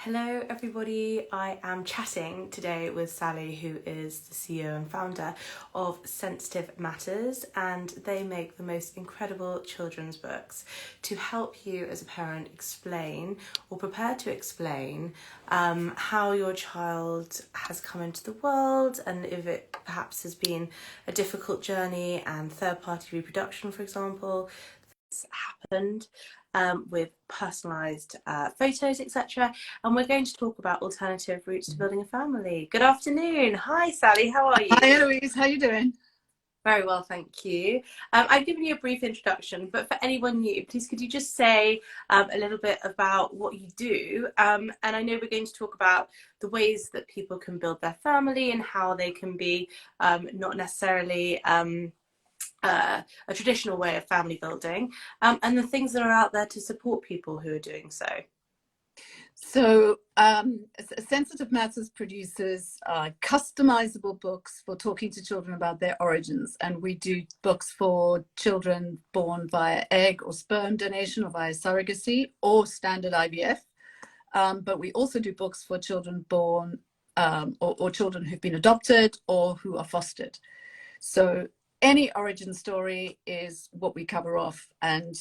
Hello everybody, I am chatting today with Sally, who is the CEO and founder of Sensitive Matters, and they make the most incredible children's books to help you as a parent explain or prepare to explain how your child has come into the world, and if it perhaps has been a difficult journey and third-party reproduction, for example, happened with personalised photos, etc. And we're going to talk about alternative routes to building a family. Good afternoon. Hi, Sally. How are you? Hi, Eloise. How are you doing? Very well, thank you. I've given you a brief introduction, but for anyone new, please could you just say a little bit about what you do? And I know we're going to talk about the ways that people can build their family and how they can be not necessarily a traditional way of family building, and the things that are out there to support people who are doing so. So, Sensitive Matters produces customizable books for talking to children about their origins. And we do books for children born via egg or sperm donation or via surrogacy or standard IVF. But we also do books for children born or children who've been adopted or who are fostered. So any origin story is what we cover off, and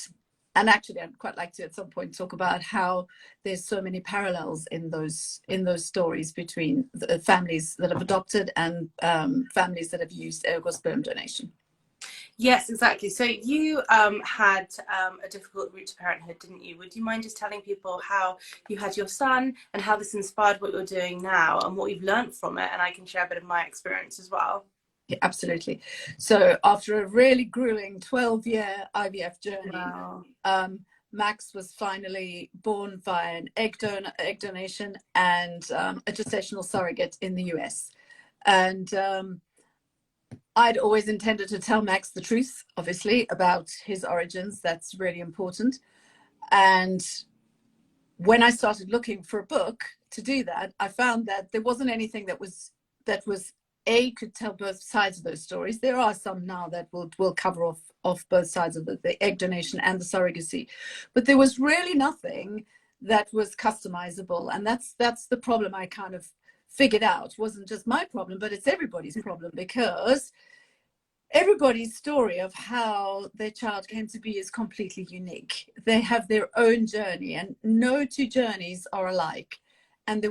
actually I'd quite like to at some point talk about how there's so many parallels in those stories between the families that have adopted and families that have used egg or sperm donation. Yes, exactly. So you had a difficult route to parenthood, didn't you? Would you mind just telling people how you had your son and how this inspired what you're doing now and what you've learned from it? And I can share a bit of my experience as well. Yeah, absolutely. So after a really grueling 12-year IVF journey, Wow. Max was finally born via an egg donation and a gestational surrogate in the US. And I'd always intended to tell Max the truth, obviously, about his origins. That's really important. And when I started looking for a book to do that, I found that there wasn't anything that was could tell both sides of those stories. There are some now that will cover off both sides of the egg donation and the surrogacy, but there was really nothing that was customizable, and that's the problem I kind of figured out. It wasn't just my problem, but it's everybody's problem, because everybody's story of how their child came to be is completely unique. They have their own journey, and no two journeys are alike. And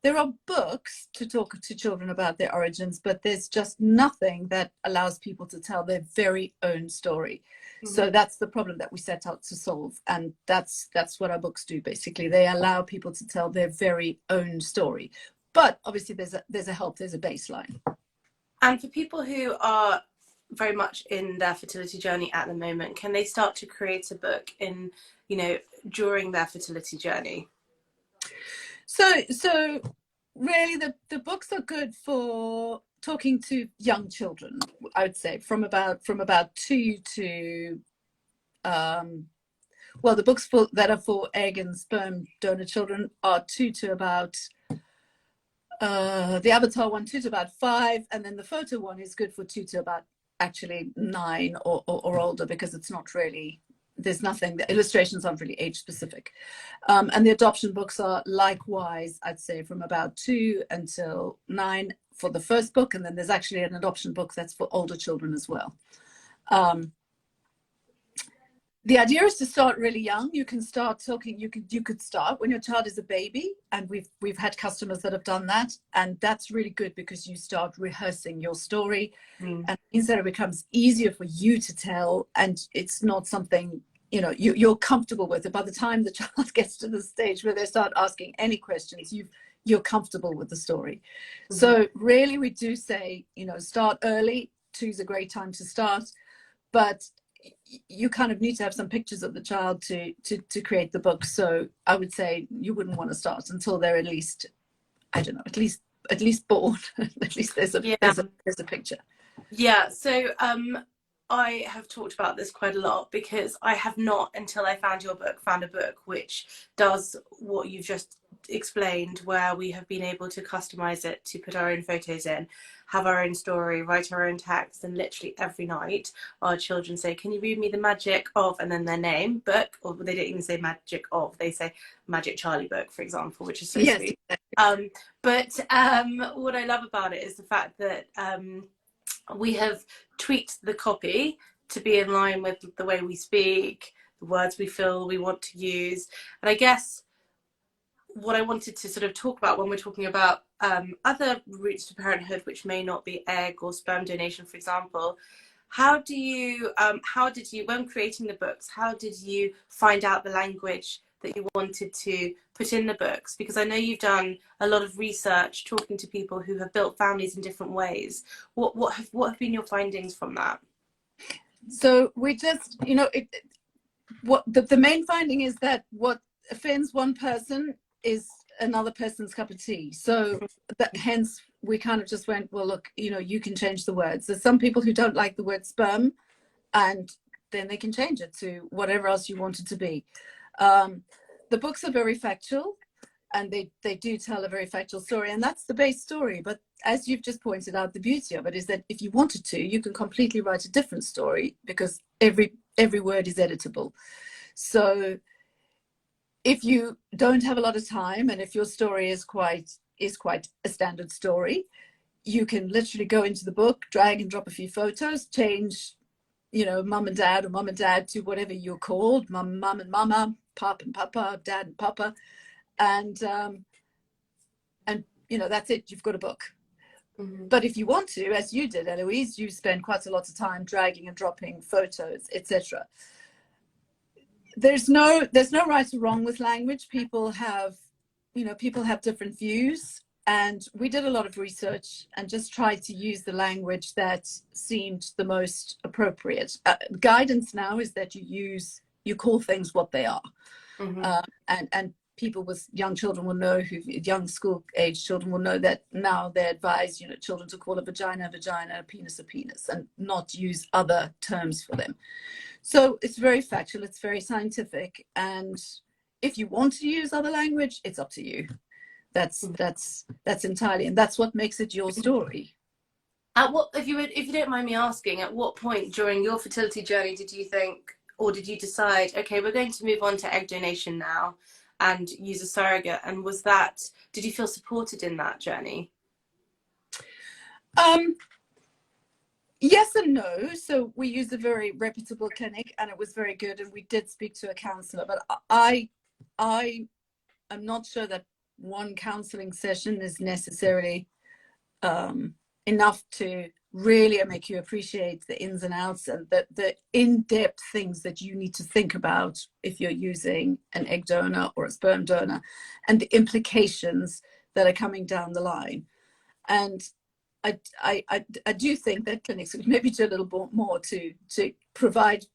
there are books to talk to children about their origins, but there's just nothing that allows people to tell their very own story. Mm-hmm. So that's the problem that we set out to solve. And that's what our books do, basically. They allow people to tell their very own story. But obviously there's a baseline. And for people who are very much in their fertility journey at the moment, can they start to create a book during their fertility journey? So really the books are good for talking to young children, I would say, from about 2 to the books that are for egg and sperm donor children are 2 to about the avatar one 2 to about 5, and then the photo one is good for 2 to about actually 9 or older, because it's not really, there's nothing, the illustrations aren't really age specific. And the adoption books are likewise, I'd say, from about 2 until 9 for the first book. And then there's actually an adoption book that's for older children as well. The idea is to start really young. You can start talking, you could start when your child is a baby. And we've had customers that have done that. And that's really good, because you start rehearsing your story. And it means that it becomes easier for you to tell, and it's not something you're comfortable with it. By the time the child gets to the stage where they start asking any questions, you're comfortable with the story. Mm-hmm. So really we do say, start early. 2 is a great time to start, but you kind of need to have some pictures of the child to create the book. So I would say you wouldn't want to start until they're at least, I don't know, at least born. At least there's a picture. Yeah. So I have talked about this quite a lot, because I have not, until I found your book, found a book which does what you've just explained, where we have been able to customize it to put our own photos in, have our own story, write our own text, and literally every night our children say, can you read me the magic of, and then their name, book, or they don't even say magic of, they say Magic Charlie book, for example, which is so Yes, sweet. exactly. But what I love about it is the fact that we have tweaked the copy to be in line with the way we speak, the words we feel we want to use. And I guess what I wanted to sort of talk about when we're talking about other routes to parenthood, which may not be egg or sperm donation, for example, how did you, when creating the books, how did you find out the language that you wanted to put in the books? Because I know you've done a lot of research talking to people who have built families in different ways. What have been your findings from that? So we just, what the main finding is that what offends one person is another person's cup of tea. So that hence we kind of just went, well, look, you can change the words. There's some people who don't like the word sperm, and then they can change it to whatever else you want it to be. The books are very factual, and they do tell a very factual story, and that's the base story. But as you've just pointed out, the beauty of it is that if you wanted to, you can completely write a different story, because every word is editable. So if you don't have a lot of time, and if your story is quite a standard story, you can literally go into the book, drag and drop a few photos, change, mum and dad, or mum and dad to whatever you're called, mum and mama, pop and papa, dad and papa, and that's it. You've got a book. Mm-hmm. But if you want to, as you did, Eloise, you spend quite a lot of time dragging and dropping photos, etc. There's no right or wrong with language. People have different views, and we did a lot of research and just tried to use the language that seemed the most appropriate. Guidance now is that you call things what they are. Mm-hmm. And people with young children will know, young school age children will know that now they advise children to call a vagina, a penis, and not use other terms for them. So it's very factual, it's very scientific, and if you want to use other language, it's up to you. That's entirely, and that's what makes it your story. If you don't mind me asking, at what point during your fertility journey did you think, or did you decide, okay, we're going to move on to egg donation now and use a surrogate? And did you feel supported in that journey? Yes and no. So we used a very reputable clinic, and it was very good, and we did speak to a counsellor, but I am not sure that one counselling session is necessarily enough to really make you appreciate the ins and outs and the in-depth things that you need to think about if you're using an egg donor or a sperm donor, and the implications that are coming down the line. And I do think that clinics could maybe do a little bit more to provide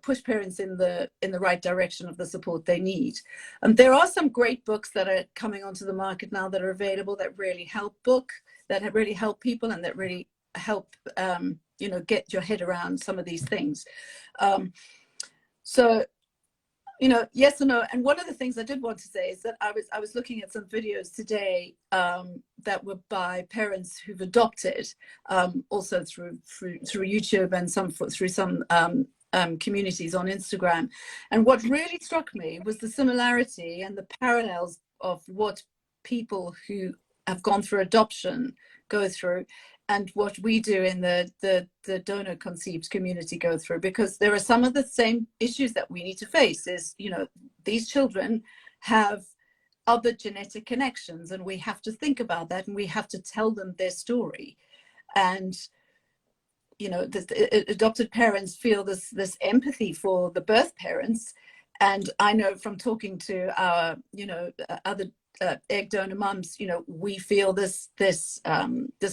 push parents in the right direction of the support they need. There are some great books that are coming onto the market now that are available that really help people, and that really help get your head around some of these things. So yes or no. And one of the things I did want to say is that I was looking at some videos today that were by parents who've adopted, also through YouTube, and through some communities on Instagram. And what really struck me was the similarity and the parallels of what people who have gone through adoption go through, and what we do in the donor conceived community go through, because there are some of the same issues that we need to face. Is these children have other genetic connections, and we have to think about that, and we have to tell them their story. And the adopted parents feel this empathy for the birth parents, and I know from talking to our other egg donor mums, we feel this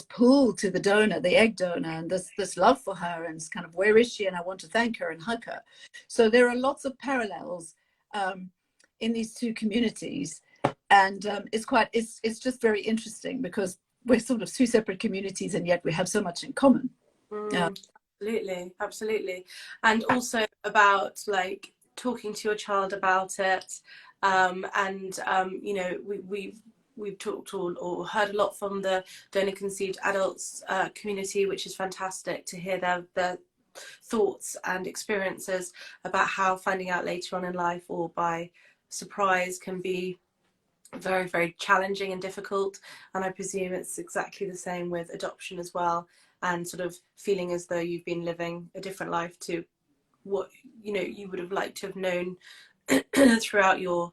pull to the donor, the egg donor, and this love for her, and it's kind of, where is she, and I want to thank her and hug her. So there are lots of parallels in these two communities, and it's just very interesting, because we're sort of two separate communities, and yet we have so much in common. Absolutely. And also about talking to your child about it, You know, we've talked or heard a lot from the donor conceived adults community, which is fantastic to hear their thoughts and experiences about how finding out later on in life or by surprise can be very, very challenging and difficult. And I presume it's exactly the same with adoption as well, and sort of feeling as though you've been living a different life to what, you know, you would have liked to have known throughout you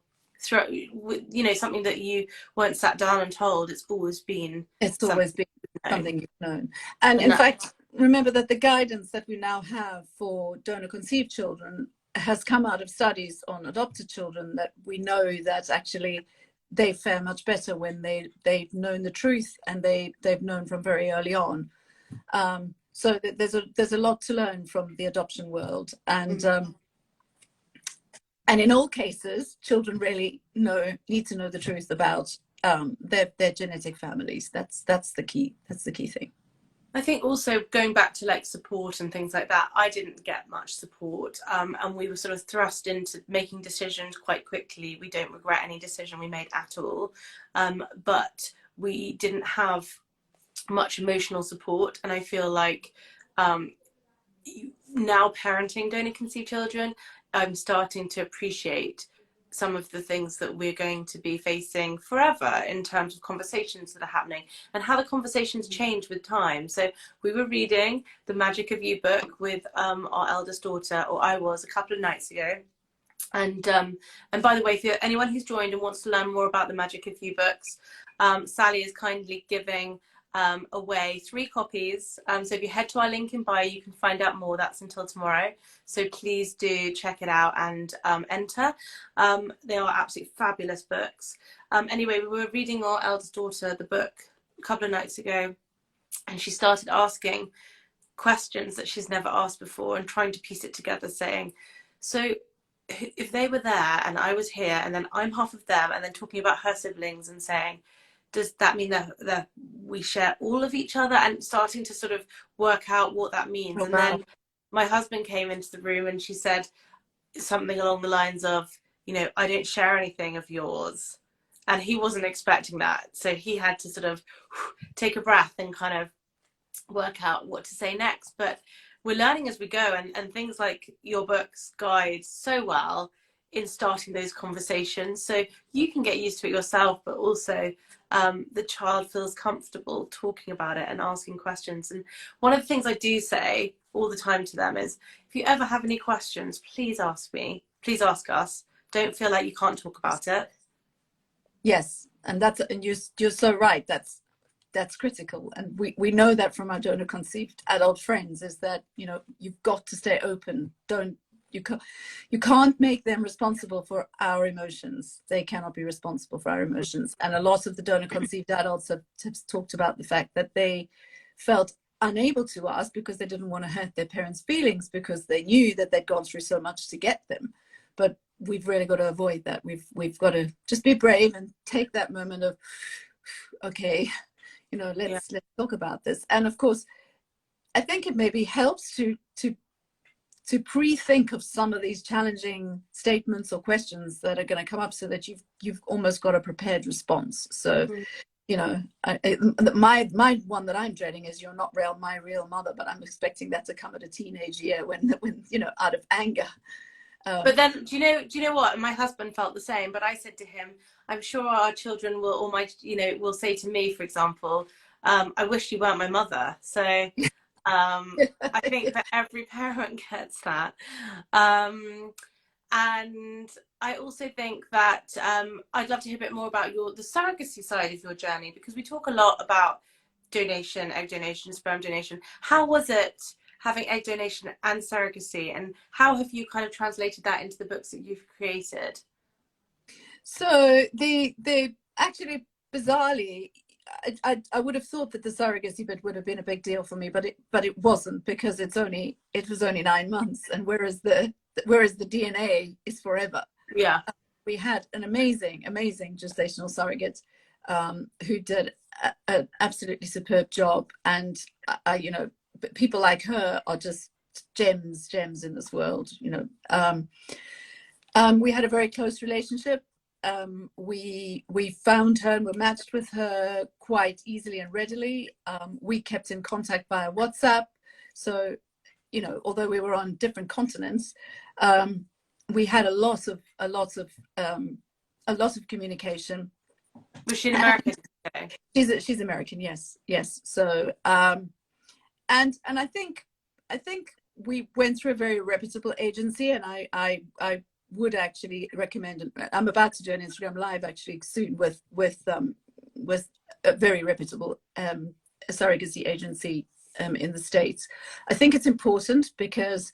know, something that you weren't sat down and told. It's always been something you've known. And in fact, remember that the guidance that we now have for donor conceived children has come out of studies on adopted children, that we know that actually they fare much better when they've known the truth, and they've known from very early on. So there's a lot to learn from the adoption world, and in all cases, children really need to know the truth about their genetic families. That's the key. That's the key thing. I think also going back to like support and things like that, I didn't get much support, and we were sort of thrust into making decisions quite quickly. We don't regret any decision we made at all, but we didn't have much emotional support. And I feel like now parenting donor conceived children, I'm starting to appreciate some of the things that we're going to be facing forever in terms of conversations that are happening and how the conversations change with time. So we were reading The Magic of You book with our eldest daughter, or I was, a couple of nights ago. And by the way, for anyone who's joined and wants to learn more about The Magic of You books, Sally is kindly giving away 3 copies. So if you head to our link in bio, you can find out more. That's until tomorrow. So please do check it out and enter. They are absolutely fabulous books. Anyway, we were reading our eldest daughter the book a couple of nights ago, and she started asking questions that she's never asked before and trying to piece it together, saying, so if they were there and I was here and then I'm half of them, and then talking about her siblings and saying, does that mean that we share all of each other, and starting to sort of work out what that means. Oh, and wow. Then my husband came into the room and she said something along the lines of, you know, I don't share anything of yours. And he wasn't expecting that. So he had to sort of take a breath and kind of work out what to say next. But we're learning as we go, and things like your books guide so well in starting those conversations, so you can get used to it yourself, but also the child feels comfortable talking about it and asking questions. And one of the things I do say all the time to them is, if you ever have any questions, please ask me, please ask us. Don't feel like you can't talk about it. Yes, and you're so right. That's critical, and we know that from our donor conceived adult friends, is that, you know, you've got to stay open. You can't make them responsible for our emotions. They cannot be responsible for our emotions. And a lot of the donor conceived adults have talked about the fact that they felt unable to ask because they didn't want to hurt their parents' feelings, because they knew that they'd gone through so much to get them. But we've really got to avoid that. We've got to just be brave and take that moment of, okay, you know, let's talk about this. And of course, I think it maybe helps to pre-think of some of these challenging statements or questions that are going to come up, so that you've almost got a prepared response. So, you know, my one that I'm dreading is, you're not my real mother, but I'm expecting that to come at a teenage year when you know, out of anger. But then, do you know what? My husband felt the same, but I said to him, I'm sure our children will, or my, you know, will say to me, for example, I wish you weren't my mother. So I think that every parent gets that. And I also think that I'd love to hear a bit more about the surrogacy side of your journey, because we talk a lot about donation, egg donation, sperm donation. How was it having egg donation and surrogacy, and how have you kind of translated that into the books that you've created? So the actually, bizarrely, I would have thought that the surrogacy bit would have been a big deal for me, but it wasn't, because it was only 9 months, and whereas the DNA is forever. Yeah, we had an amazing gestational surrogate who did an absolutely superb job, and you know, people like her are just gems in this world, you know. We had a very close relationship. we found her and were matched with her quite easily and readily. We kept in contact via WhatsApp. So, you know, although we were on different continents, we had a lot of communication. Was she an American? She's American, yes. So and I think we went through a very reputable agency, and I would actually recommend. I'm about to do an Instagram live actually soon with a very reputable surrogacy agency in the States. I think it's important because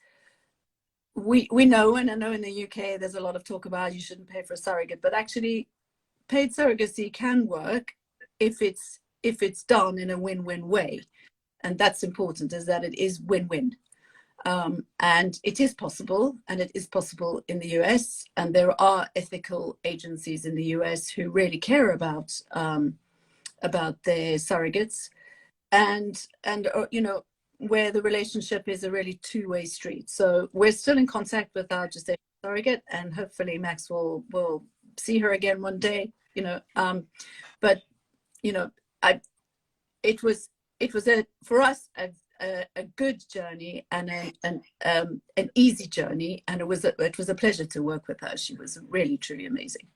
we know, and I know in the UK there's a lot of talk about you shouldn't pay for a surrogate, but actually paid surrogacy can work if it's done in a win-win way, and that's important, is that it is win-win. And it is possible, and it is possible in the US, and there are ethical agencies in the US who really care about their surrogates, and you know, where the relationship is a really two-way street. So we're still in contact with our gestational surrogate, and hopefully Max will see her again one day, you know. But you know, it was for us a good journey and an easy journey, and it was a pleasure to work with her. She was really truly amazing.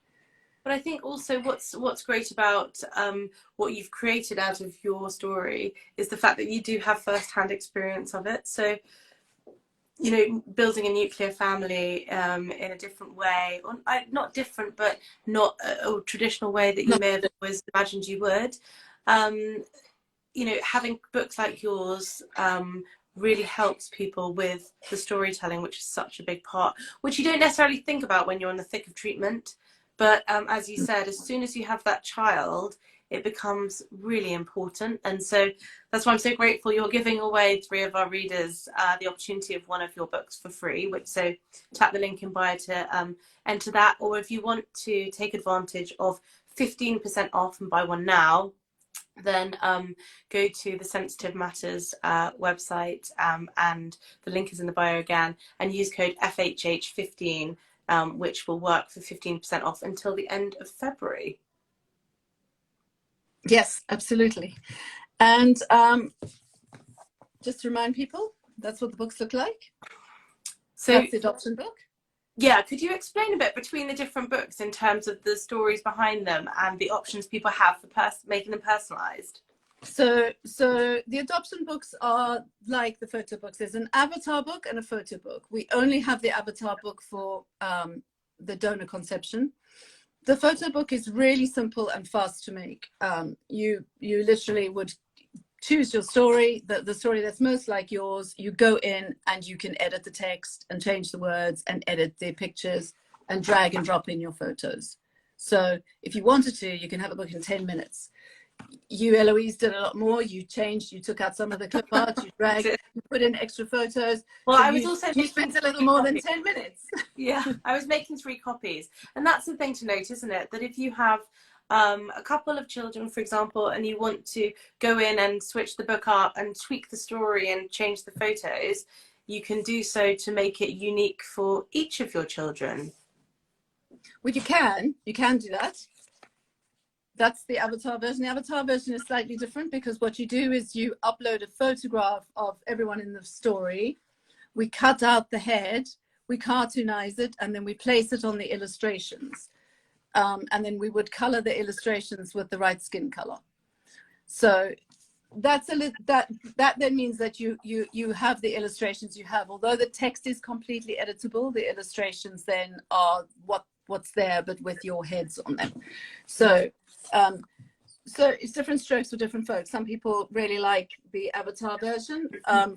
But I think also what's great about what you've created out of your story is the fact that you do have first-hand experience of it. So, you know, building a nuclear family in a different way, or not different, but not a traditional way that you may have always imagined you would. You know, having books like yours really helps people with the storytelling, which is such a big part, which you don't necessarily think about when you're in the thick of treatment. But as you said, as soon as you have that child, it becomes really important. And so that's why I'm so grateful you're giving away 3 of our readers the opportunity of one of your books for free. So tap the link in bio to enter that. Or if you want to take advantage of 15% off and buy one now, then go to the Sensitive Matters website, and the link is in the bio again, and use code FHH15, which will work for 15% off until the end of February. Yes, absolutely. And just to remind people, that's what the books look like. So that's the adoption book. Yeah, could you explain a bit between the different books in terms of the stories behind them and the options people have for making them personalized? So the adoption books are like the photo books. There's an avatar book and a photo book. We only have the avatar book for the donor conception. The photo book is really simple and fast to make. You literally would choose your story, the story that's most like yours. You go in and you can edit the text and change the words and edit the pictures and drag and drop in your photos. So if you wanted to, you can have a book in 10 minutes. You, Eloise, did a lot more. You changed, you took out some of the clip art, you dragged, you put in extra photos. Well, so I was also you spent a little more than 10 minutes. Yeah, I was making 3 copies. And that's the thing to note, isn't it? That if you have a couple of children, for example, and you want to go in and switch the book up and tweak the story and change the photos, you can do so to make it unique for each of your children. Well, you can do that. That's the avatar version. The avatar version is slightly different because what you do is you upload a photograph of everyone in the story. We cut out the head, we cartoonize it, and then we place it on the illustrations. And then we would color the illustrations with the right skin color. So that's that then means that you have the illustrations you have. Although the text is completely editable, the illustrations then are what's there, but with your heads on them. So it's different strokes for different folks. Some people really like the avatar version.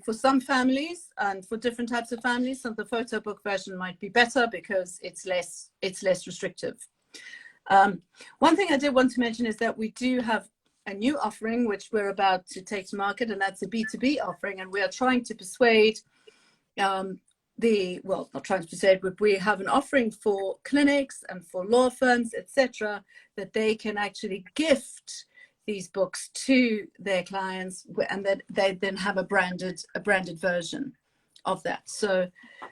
For some families and for different types of families, the photo book version might be better because it's less restrictive. One thing I did want to mention is that we do have a new offering which we're about to take to market, and that's a B2B offering, and we are trying to persuade not trying to persuade, but we have an offering for clinics and for law firms, etc., that they can actually gift these books to their clients, and that they then have a branded version of that. So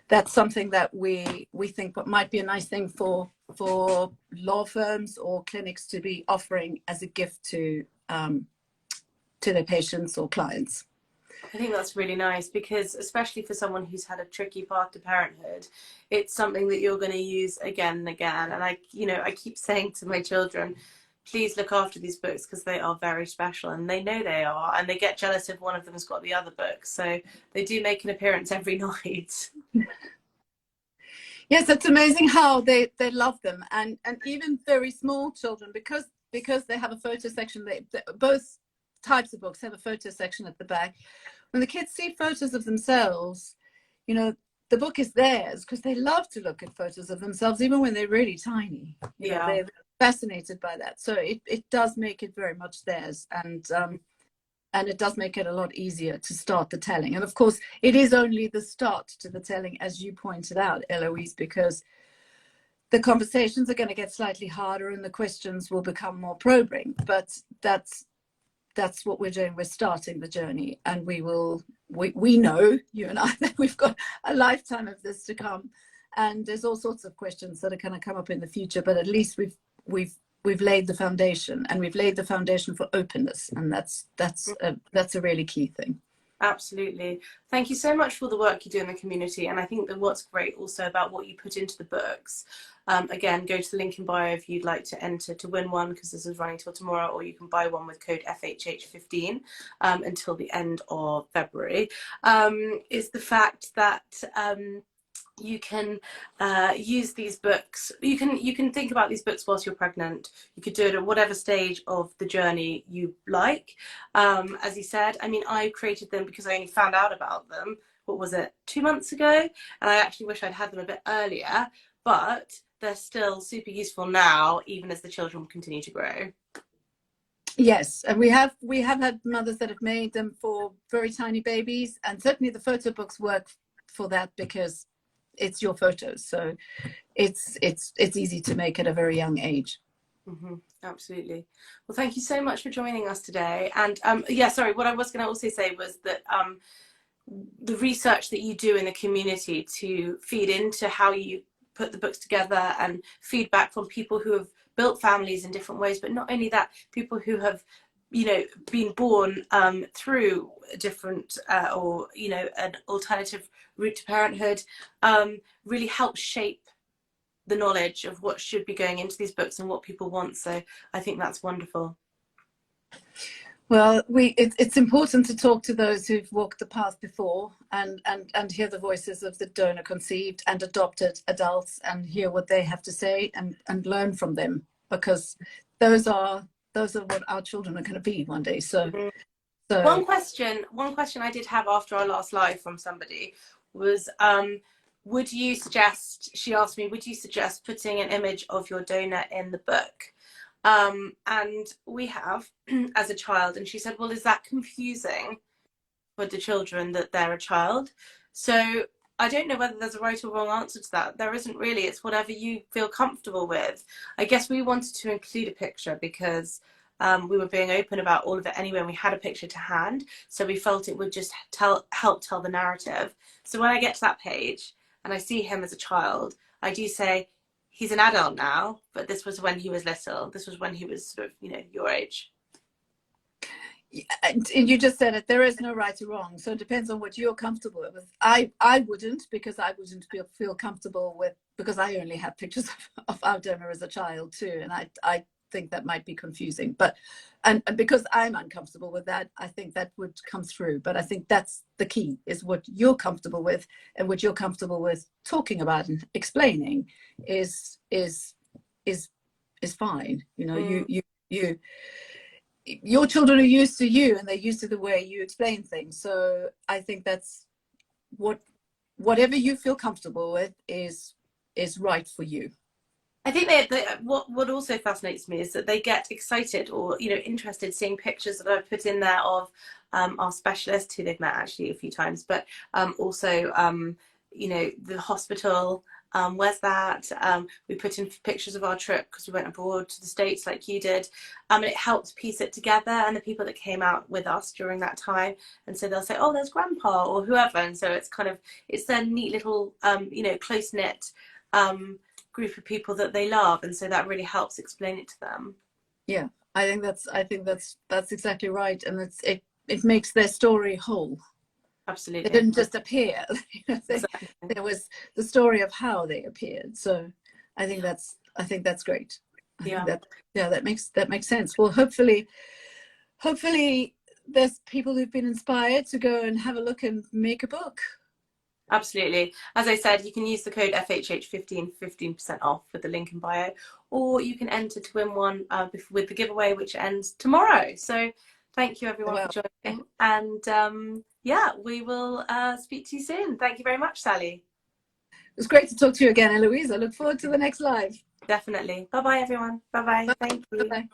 that's something that we think might be a nice thing for for law firms or clinics to be offering as a gift to their patients or clients. I think that's really nice, because especially for someone who's had a tricky path to parenthood, it's something that you're going to use again and again. And I keep saying to my children, please look after these books, because they are very special, and they know they are, and they get jealous if one of them's got the other book. So they do make an appearance every night. Yes, it's amazing how they love them, and even very small children, because they have a photo section. They both types of books have a photo section at the back. When the kids see photos of themselves, the book is theirs, because they love to look at photos of themselves, even when they're really tiny. They're fascinated by that. So it does make it very much theirs, and it does make it a lot easier to start the telling. And of course, it is only the start to the telling, as you pointed out, Eloise, because the conversations are going to get slightly harder and the questions will become more probing. But that's what we're doing. We're starting the journey, and we know, you and I, that we've got a lifetime of this to come. And there's all sorts of questions that are going to come up in the future, but at least we've laid the foundation, and we've laid the foundation for openness, and that's a really key thing. Absolutely. Thank you so much for the work you do in the community. And I think that what's great also about what you put into the books, again, go to the link in bio if you'd like to enter to win one, because this is running till tomorrow, or you can buy one with code FHH15 until the end of February, is the fact that you can use these books. You can think about these books whilst you're pregnant. You could do it at whatever stage of the journey you like. As you said, I mean, I created them because I only found out about them, what was it, 2 months ago? And I actually wish I'd had them a bit earlier, but they're still super useful now, even as the children continue to grow. Yes, and we have had mothers that have made them for very tiny babies, and certainly the photo books work for that, because it's your photos, so it's easy to make at a very young age. Mm-hmm, absolutely. Well, thank you so much for joining us today. And sorry, what I was going to also say was that the research that you do in the community to feed into how you put the books together, and feedback from people who have built families in different ways, but not only that, people who have been born through a different or an alternative route to parenthood, really helps shape the knowledge of what should be going into these books and what people want. So I think that's wonderful. Well, it's important to talk to those who've walked the path before, and hear the voices of the donor conceived and adopted adults, and hear what they have to say, and learn from them, because those are what our children are going to be one day. So, One question I did have after our last live from somebody was, would you suggest, she asked me, would you suggest putting an image of your donor in the book? And we have, as a child, and she said, well, is that confusing for the children that they're a child? So I don't know whether there's a right or wrong answer to that. There isn't really. It's whatever you feel comfortable with. I guess we wanted to include a picture because we were being open about all of it anyway, and we had a picture to hand, so we felt it would just help tell the narrative. So when I get to that page and I see him as a child, I do say, he's an adult now, but this was when he was little. This was when he was sort of, your age. And you just said it, there is no right or wrong. So it depends on what you're comfortable with. I wouldn't, because I wouldn't feel comfortable with, because I only have pictures of our donor as a child too. And I think that might be confusing, but and because I'm uncomfortable with that, I think that would come through. But I think that's the key, is what you're comfortable with, and what you're comfortable with talking about and explaining is fine. Your children are used to you, and they're used to the way you explain things. So I think that's whatever you feel comfortable with is right for you. I think what also fascinates me is that they get excited or interested seeing pictures that I've put in there of our specialist, who they've met actually a few times, but also the hospital. Where's that? We put in pictures of our trip because we went abroad to the States like you did. And it helps piece it together, and the people that came out with us during that time. And so they'll say, oh, there's grandpa or whoever. And so it's their neat little, close-knit group of people that they love, and so that really helps explain it to them. Yeah, I think that's exactly right, and it makes their story whole. Absolutely. They didn't just appear. Exactly. There was the story of how they appeared. So I think that's great. I think that makes sense. Well, hopefully there's people who've been inspired to go and have a look and make a book. Absolutely. As I said, you can use the code FHH15 for 15% off with the link in bio, or you can enter to win one with the giveaway, which ends tomorrow. So thank you everyone for joining, and yeah, we will speak to you soon. Thank you very much, Sally. It was great to talk to you again, Eloise. I look forward to the next live. Definitely. Bye bye, everyone. Bye bye. Thank you. Bye-bye.